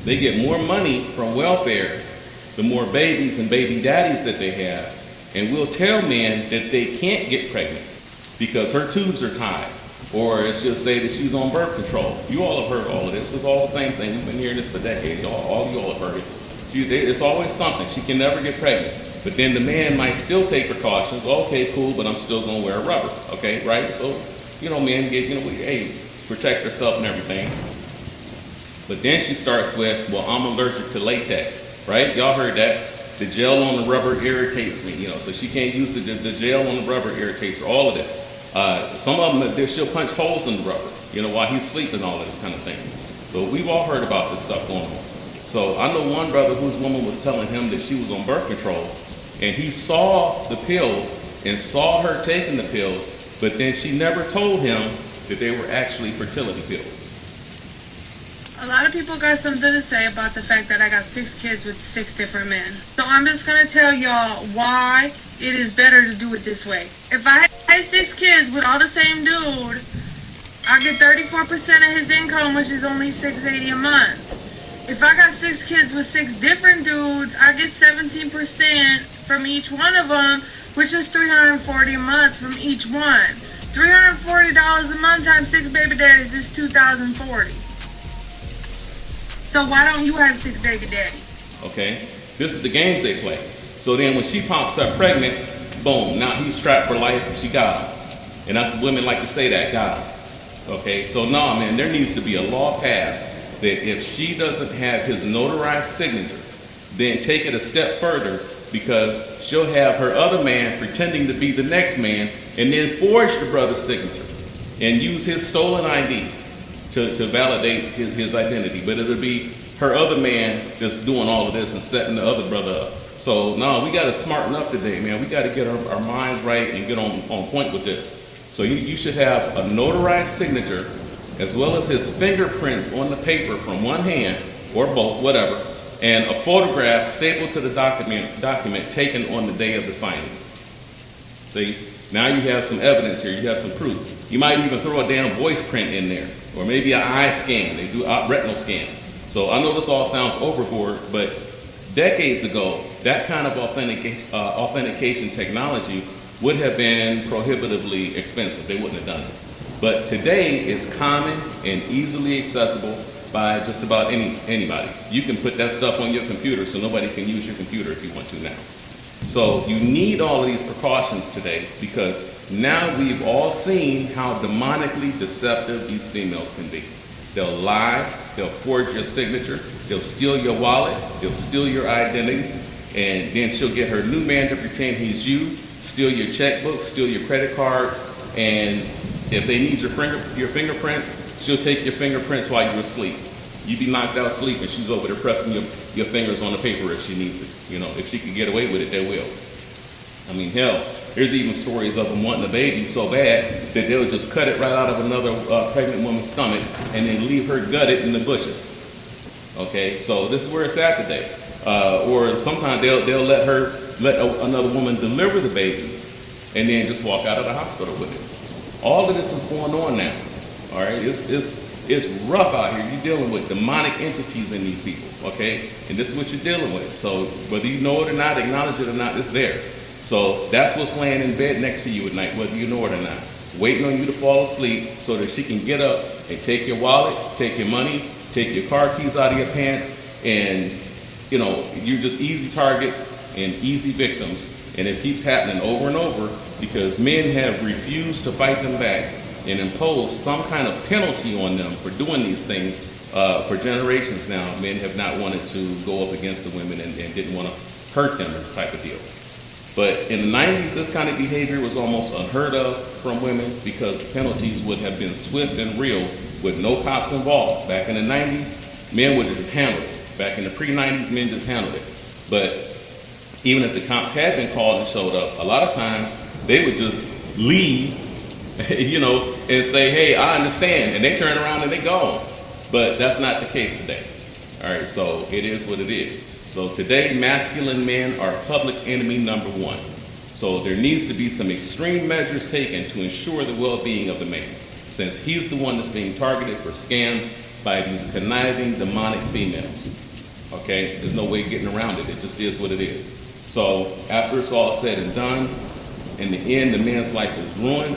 They get more money from welfare, the more babies and baby daddies that they have, and we'll tell men that they can't get pregnant because her tubes are tied. Or it's just say that she's on birth control. You all have heard all of this. It's all the same thing. We've been hearing this for decades. All of you all have heard it. It's always something. She can never get pregnant. But then the man might still take precautions. Okay, cool, but I'm still going to wear a rubber. Okay, right? So, men get, hey, protect herself and everything. But then she starts with, well, I'm allergic to latex. Right? Y'all heard that. The gel on the rubber irritates me. So she can't use the gel on the rubber irritates her. All of this. Some of them, she'll punch holes in the rubber, while he's sleeping, all of this kind of thing. So we've all heard about this stuff going on. So I know one brother whose woman was telling him that she was on birth control, and he saw the pills and saw her taking the pills, but then she never told him that they were actually fertility pills. A lot of people got something to say about the fact that I got 6 kids with 6 different men. So I'm just going to tell y'all why it is better to do it this way. If I had 6 kids with all the same dude, I get 34% of his income, which is only $680 a month. If I got 6 kids with 6 different dudes, I get 17% from each one of them, which is $340 a month from each one. $340 a month times 6 baby daddies is $2,040. So why don't you have 6 baby daddies? Okay, this is the games they play. So then when she pops up pregnant, boom, now he's trapped for life. She got him. And that's what women like to say, that got him. Okay, so no, man, there needs to be a law passed that if she doesn't have his notarized signature, then take it a step further, because she'll have her other man pretending to be the next man and then forge the brother's signature and use his stolen ID to validate his identity. But it'll be her other man just doing all of this and setting the other brother up. So no, we got to smarten up today, man. We got to get our minds right and get on point with this. So you should have a notarized signature as well as his fingerprints on the paper from one hand or both, whatever, and a photograph stapled to the document taken on the day of the signing. See, now you have some evidence here. You have some proof. You might even throw a damn voice print in there, or maybe an eye scan. They do a retinal scan. So I know this all sounds overboard, but decades ago, that kind of authentication technology would have been prohibitively expensive. They wouldn't have done it. But today, it's common and easily accessible by just about anybody. You can put that stuff on your computer so nobody can use your computer if you want to now. So you need all of these precautions today, because now we've all seen how demonically deceptive these females can be. They'll lie, they'll forge your signature, they'll steal your wallet, they'll steal your identity, and then she'll get her new man to pretend he's you, steal your checkbook, steal your credit cards, and if they need your fingerprints, she'll take your fingerprints while you're asleep. You be knocked out sleeping, she's over there pressing your fingers on the paper if she needs it. You know, if she can get away with it, they will. I mean, hell, there's even stories of them wanting a baby so bad that they'll just cut it right out of another pregnant woman's stomach and then leave her gutted in the bushes. Okay, so this is where it's at today. Or sometimes they'll let another woman deliver the baby and then just walk out of the hospital with it. All of this is going on now. All right, it's rough out here. You're dealing with demonic entities in these people, okay? And this is what you're dealing with. So whether you know it or not, acknowledge it or not, it's there. So that's what's laying in bed next to you at night, whether you know it or not. Waiting on you to fall asleep so that she can get up and take your wallet, take your money, take your car keys out of your pants, and, you know, you're just easy targets and easy victims. And it keeps happening over and over because men have refused to fight them back and impose some kind of penalty on them for doing these things. For generations now, men have not wanted to go up against the women and didn't want to hurt them, type of deal. But in the 90s, this kind of behavior was almost unheard of from women because the penalties would have been swift and real with no cops involved. Back in the 90s, men would have just handled it. Back in the pre-90s, men just handled it. But even if the cops had been called and showed up, a lot of times they would just leave, you know, and say, hey, I understand. And they turn around and they go. But that's not the case today. All right, so it is what it is. So today, masculine men are public enemy number one. So there needs to be some extreme measures taken to ensure the well-being of the man, since he's the one that's being targeted for scams by these conniving demonic females. Okay, there's no way of getting around it. It just is what it is. So after it's all said and done, in the end, the man's life is ruined,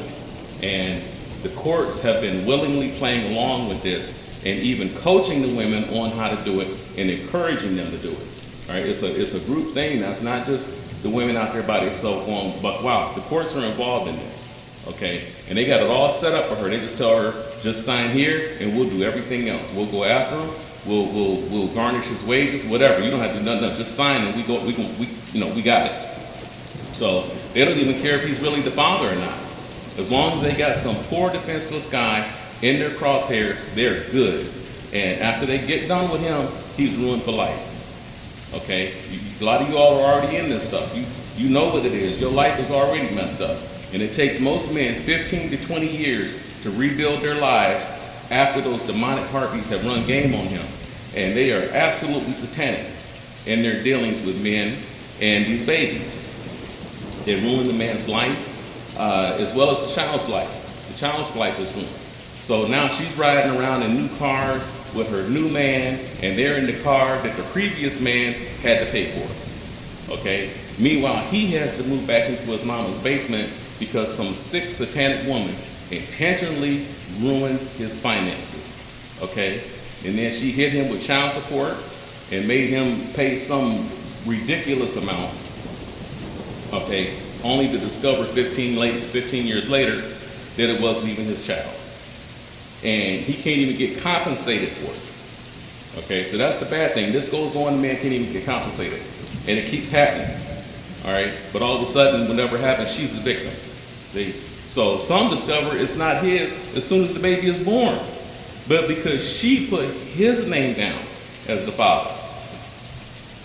and the courts have been willingly playing along with this and even coaching the women on how to do it and encouraging them to do it. All right, it's a group thing. That's not just the women out there by themselves going, but wow, the courts are involved in this, okay? And they got it all set up for her. They just tell her, just sign here and we'll do everything else. We'll go after him. We'll garnish his wages, whatever. You don't have to do nothing. Just sign and we got it. So they don't even care if he's really the father or not. As long as they got some poor defenseless guy in their crosshairs, they're good. And after they get done with him, he's ruined for life. Okay, a lot of you all are already in this stuff. You know what it is. Your life is already messed up. And it takes most men 15 to 20 years to rebuild their lives after those demonic harpies have run game on him. And they are absolutely satanic in their dealings with men and these babies. They ruin the man's life, as well as the child's life. The child's life is ruined. So now she's riding around in new cars with her new man, and they're in the car that the previous man had to pay for. Okay? Meanwhile, he has to move back into his mama's basement because some sick satanic woman intentionally ruined his finances. Okay? And then she hit him with child support and made him pay some ridiculous amount. Okay? Only to discover 15 years later that it wasn't even his child. And he can't even get compensated for it. Okay, so that's the bad thing. This goes on, the man can't even get compensated. And it keeps happening. All right, but all of a sudden, whenever it happens, she's the victim. See? So some discover it's not his as soon as the baby is born. But because she put his name down as the father.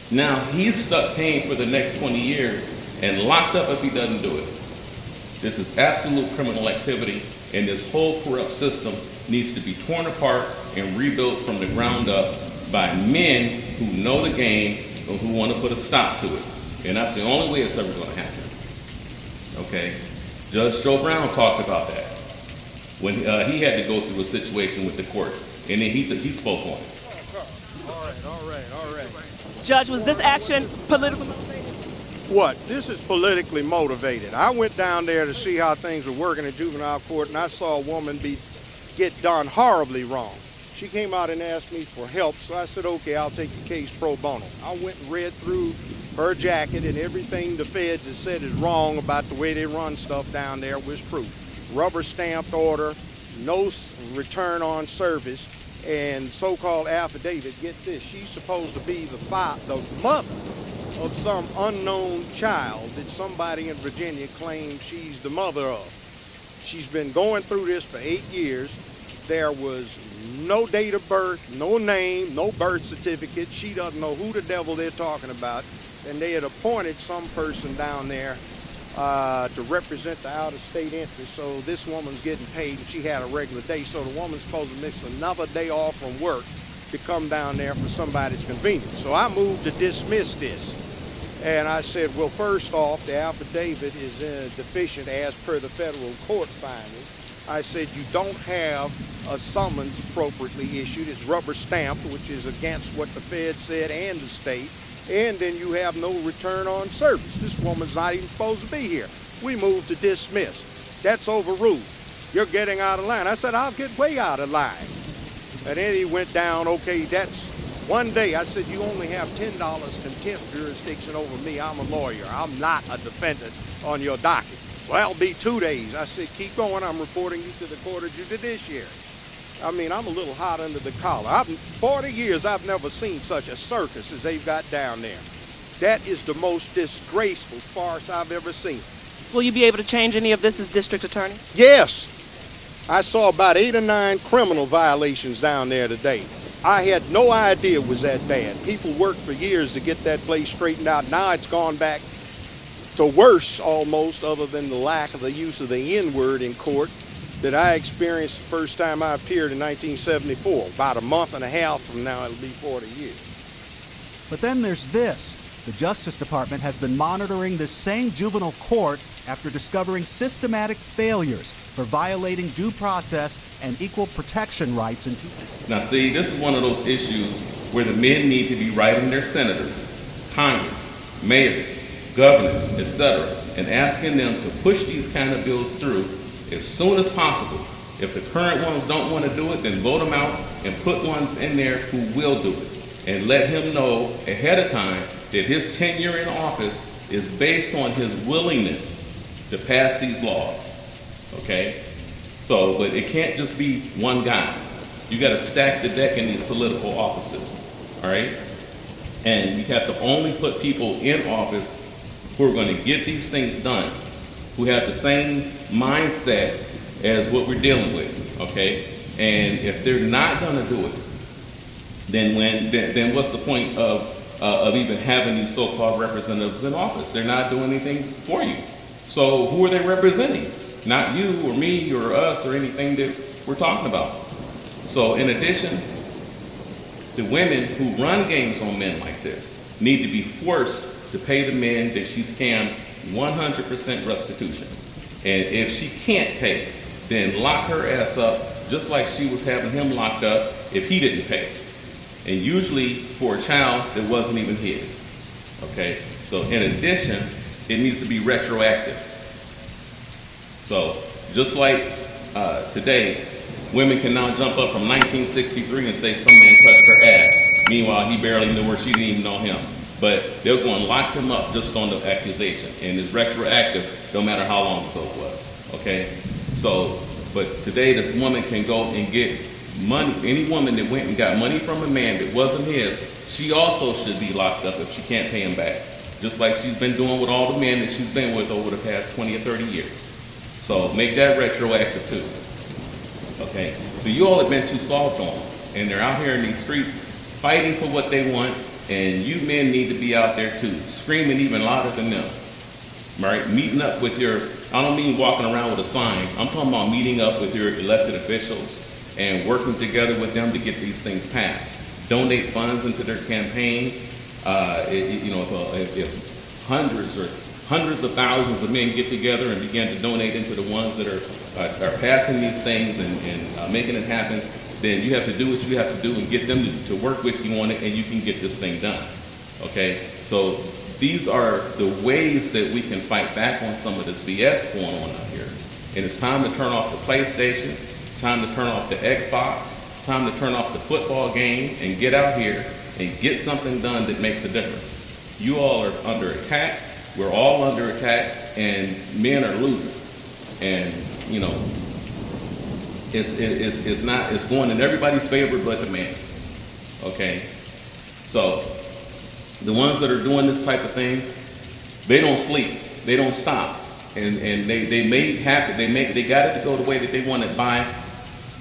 Now he's stuck paying for the next 20 years and locked up if he doesn't do it. This is absolute criminal activity, and this whole corrupt system needs to be torn apart and rebuilt from the ground up by men who know the game and who want to put a stop to it. And that's the only way it's ever going to happen. Okay? Judge Joe Brown talked about that when he had to go through a situation with the courts, and then he spoke on it. All right. Judge, was this action political? What? This is politically motivated. I went down there to see how things were working in juvenile court, and I saw a woman get done horribly wrong. She came out and asked me for help, so I said, okay, I'll take the case pro bono. I went and read through her jacket, and everything the feds has said is wrong about the way they run stuff down there was proof. Rubber stamped order, no return on service, and so-called affidavit. Get this, she's supposed to be the mother of some unknown child that somebody in Virginia claims she's the mother of. She's been going through this for 8 years. There was no date of birth, no name, no birth certificate. She doesn't know who the devil they're talking about. And they had appointed some person down there to represent the out-of-state interest. So this woman's getting paid, and she had a regular day. So the woman's supposed to miss another day off from work to come down there for somebody's convenience. So I moved to dismiss this. And I said, well, first off, the affidavit is deficient as per the federal court finding. I said, you don't have a summons appropriately issued. It's rubber stamped, which is against what the Fed said and the state. And then you have no return on service. This woman's not even supposed to be here. We moved to dismiss. That's overruled. You're getting out of line. I said, I'll get way out of line. And then he went down, okay, that's one day. I said, you only have $10 contempt jurisdiction over me. I'm a lawyer. I'm not a defendant on your docket. Well, it'll be 2 days. I said, keep going. I'm reporting you to the Court of Judiciary. I mean, I'm a little hot under the collar. 40 years, I've never seen such a circus as they've got down there. That is the most disgraceful farce I've ever seen. Will you be able to change any of this as district attorney? Yes. I saw about 8 or 9 criminal violations down there today. I had no idea it was that bad. People worked for years to get that place straightened out. Now it's gone back to worse almost, other than the lack of the use of the N-word in court that I experienced the first time I appeared in 1974. About a month and a half from now, it'll be 40 years. But then there's this. The Justice Department has been monitoring this same juvenile court after discovering systematic failures for violating due process and equal protection rights. Now see, this is one of those issues where the men need to be writing their senators, Congress, mayors, governors, etc., and asking them to push these kind of bills through as soon as possible. If the current ones don't want to do it, then vote them out and put ones in there who will do it. And let him know ahead of time that his tenure in office is based on his willingness to pass these laws. Okay? So, but it can't just be one guy. You got to stack the deck in these political offices. All right? And you have to only put people in office who are going to get these things done, who have the same mindset as what we're dealing with, okay? And if they're not going to do it, then what's the point of of even having these so-called representatives in office. They're not doing anything for you. So who are they representing? Not you or me or us or anything that we're talking about. So in addition, the women who run games on men like this need to be forced to pay the men that she scammed 100% restitution. And if she can't pay, then lock her ass up just like she was having him locked up if he didn't pay. And usually for a child that wasn't even his. Okay? So in addition, it needs to be retroactive. So just like today, women can now jump up from 1963 and say some man touched her ass. Meanwhile, he barely knew her, she didn't even know him. But they're going to lock him up just on the accusation. And it's retroactive no matter how long ago it was. Okay? So, but today this woman can go and get money. Any woman that went and got money from a man that wasn't his, she also should be locked up if she can't pay him back. Just like she's been doing with all the men that she's been with over the past 20 or 30 years. So make that retroactive too. Okay? So you all have been too soft on them. And they're out here in these streets fighting for what they want. And you men need to be out there too, screaming even louder than them. Right? Meeting up with your, I don't mean walking around with a sign. I'm talking about meeting up with your elected officials and working together with them to get these things passed. Donate funds into their campaigns. If hundreds of thousands of men get together and begin to donate into the ones that are passing these things and making it happen, then you have to do what you have to do and get them to work with you on it, and you can get this thing done. Okay? So these are the ways that we can fight back on some of this BS going on out here. And it's time to turn off the PlayStation, time to turn off the Xbox, time to turn off the football game and get out here and get something done that makes a difference. You all are under attack. We're all under attack, and men are losing. And, you know, it's going in everybody's favor but the man's. Okay? So the ones that are doing this type of thing, they don't sleep. They don't stop. And they made it happen. They got it to go the way that they want it by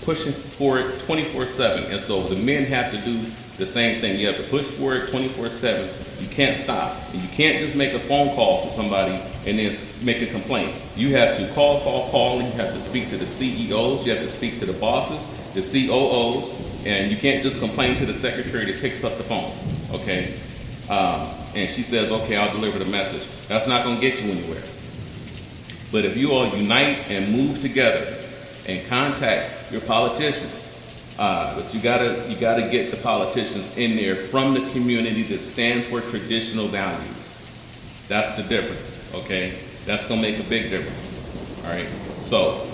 pushing for it 24/7. And so the men have to do the same thing. You have to push for it 24/7. You can't stop. And you can't just make a phone call to somebody and then make a complaint. You have to call, and you have to speak to the CEOs. You have to speak to the bosses, the COOs, and you can't just complain to the secretary that picks up the phone. Okay? And she says, okay, I'll deliver the message. That's not going to get you anywhere. But if you all unite and move together and contact your politicians, but you gotta get the politicians in there from the community that stand for traditional values. That's the difference, okay? That's gonna make a big difference, all right? So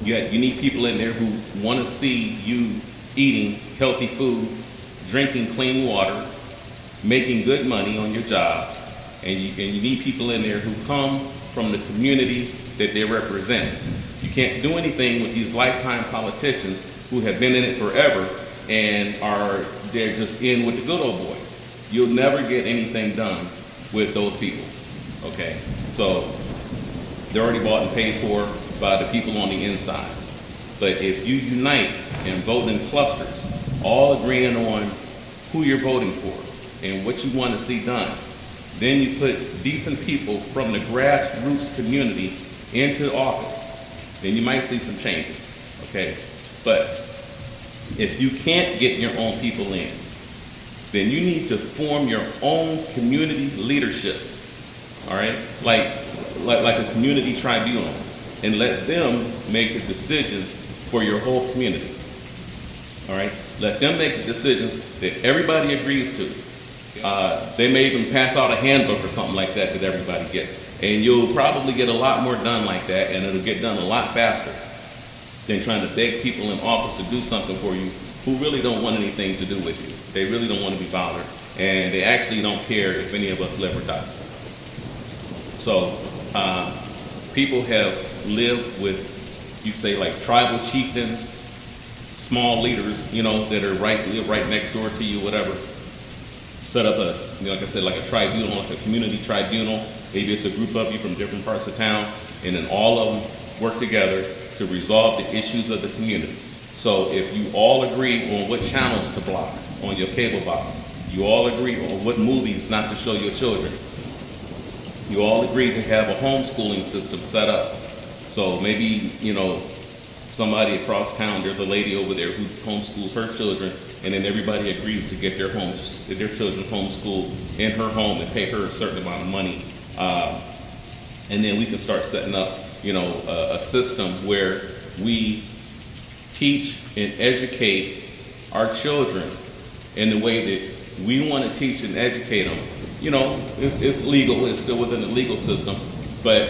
you need people in there who wanna see you eating healthy food, drinking clean water, making good money on your jobs, and you need people in there who come from the communities that they represent. You can't do anything with these lifetime politicians who have been in it forever and they're just in with the good old boys. You'll never get anything done with those people, okay? So they're already bought and paid for by the people on the inside. But if you unite and vote in clusters, all agreeing on who you're voting for and what you want to see done, then you put decent people from the grassroots community into office, then you might see some changes, okay? But if you can't get your own people in, then you need to form your own community leadership, all right? Like a community tribunal, and let them make the decisions for your whole community, all right? Let them make the decisions that everybody agrees to. They may even pass out a handbook or something like that everybody gets. And you'll probably get a lot more done like that, and it'll get done a lot faster than trying to beg people in office to do something for you who really don't want anything to do with you. They really don't want to be bothered, and they actually don't care if any of us live or die. So people have lived with, you say, like tribal chieftains, small leaders, you know, that live right next door to you, whatever. Set up like I said, like a tribunal, like a community tribunal. Maybe it's a group of you from different parts of town, and then all of them work together to resolve the issues of the community. So if you all agree on what channels to block on your cable box, You all agree on what movies not to show your children. You all agree to have a homeschooling system set up. So maybe, you know, somebody across town, there's a lady over there who homeschools her children, and then everybody agrees to get their children homeschooled in her home and pay her a certain amount of money. And then we can start setting up, you know, a system where we teach and educate our children in the way that we want to teach and educate them. You know, it's legal, it's still within the legal system, but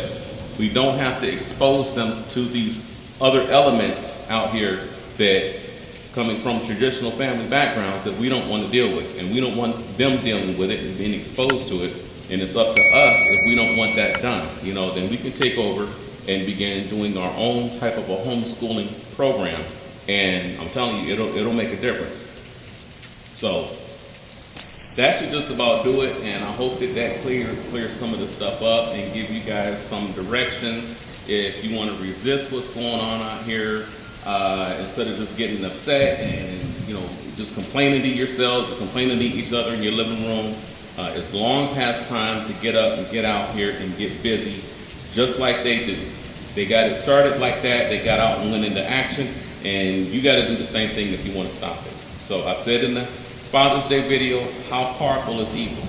we don't have to expose them to these other elements out here that coming from traditional family backgrounds that we don't want to deal with, and we don't want them dealing with it and being exposed to it. And it's up to us, if we don't want that done, you know, then we can take over and begin doing our own type of a homeschooling program. And I'm telling you, it'll make a difference. So that should just about do it, and I hope that clears some of this stuff up and give you guys some directions. If you want to resist what's going on out here, instead of just getting upset and, you know, just complaining to yourselves or complaining to each other in your living room, it's long past time to get up and get out here and get busy, just like they do. They got it started like that, they got out and went into action, and you got to do the same thing if you want to stop it. So I said in the Father's Day video, how powerful is evil?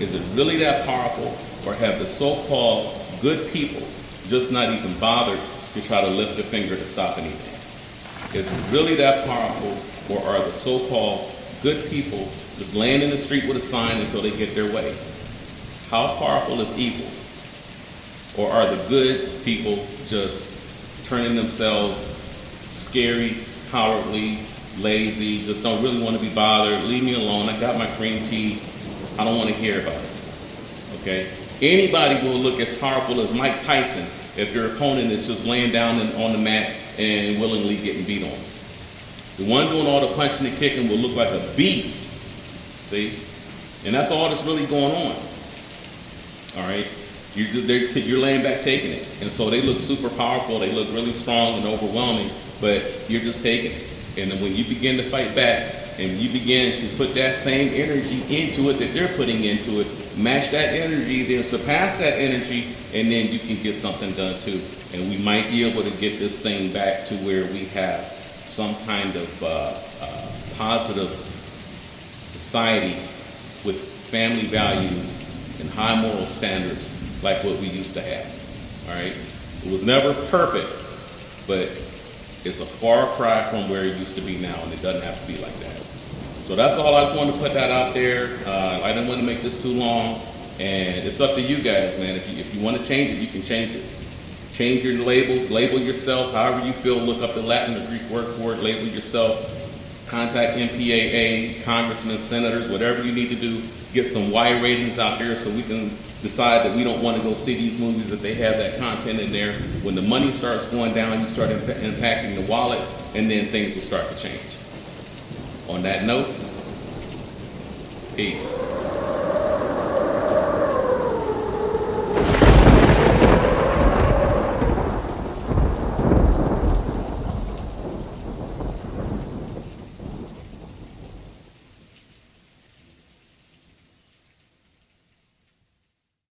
Is it really that powerful, or have the so-called good people just not even bothered to try to lift a finger to stop anything? Is it really that powerful, or are the so-called good people just laying in the street with a sign until they get their way? How powerful is evil? Or are the good people just turning themselves scary, cowardly, lazy, just don't really want to be bothered, leave me alone, I got my cream tea, I don't want to hear about it, okay? Anybody will look as powerful as Mike Tyson if their opponent is just laying down on the mat and willingly getting beat on. The one doing all the punching and kicking will look like a beast, see? And that's all that's really going on, all right? You're laying back taking it, and so they look super powerful, they look really strong and overwhelming, but you're just taking it. And then when you begin to fight back and you begin to put that same energy into it that they're putting into it, match that energy, then surpass that energy, and then you can get something done too. And we might be able to get this thing back to where we have some kind of positive society with family values and high moral standards like what we used to have. All right? It was never perfect, but it's a far cry from where it used to be now, and it doesn't have to be like that. So that's all. I just wanted to put that out there. I didn't want to make this too long, and it's up to you guys, man. If you want to change it, you can change it. Change your labels, label yourself however you feel, look up the Latin or Greek word for it, label yourself, contact MPAA, congressmen, senators, whatever you need to do, get some Y ratings out there so we can decide that we don't want to go see these movies if they have that content in there. When the money starts going down, you start impacting the wallet, and then things will start to change. On that note, peace.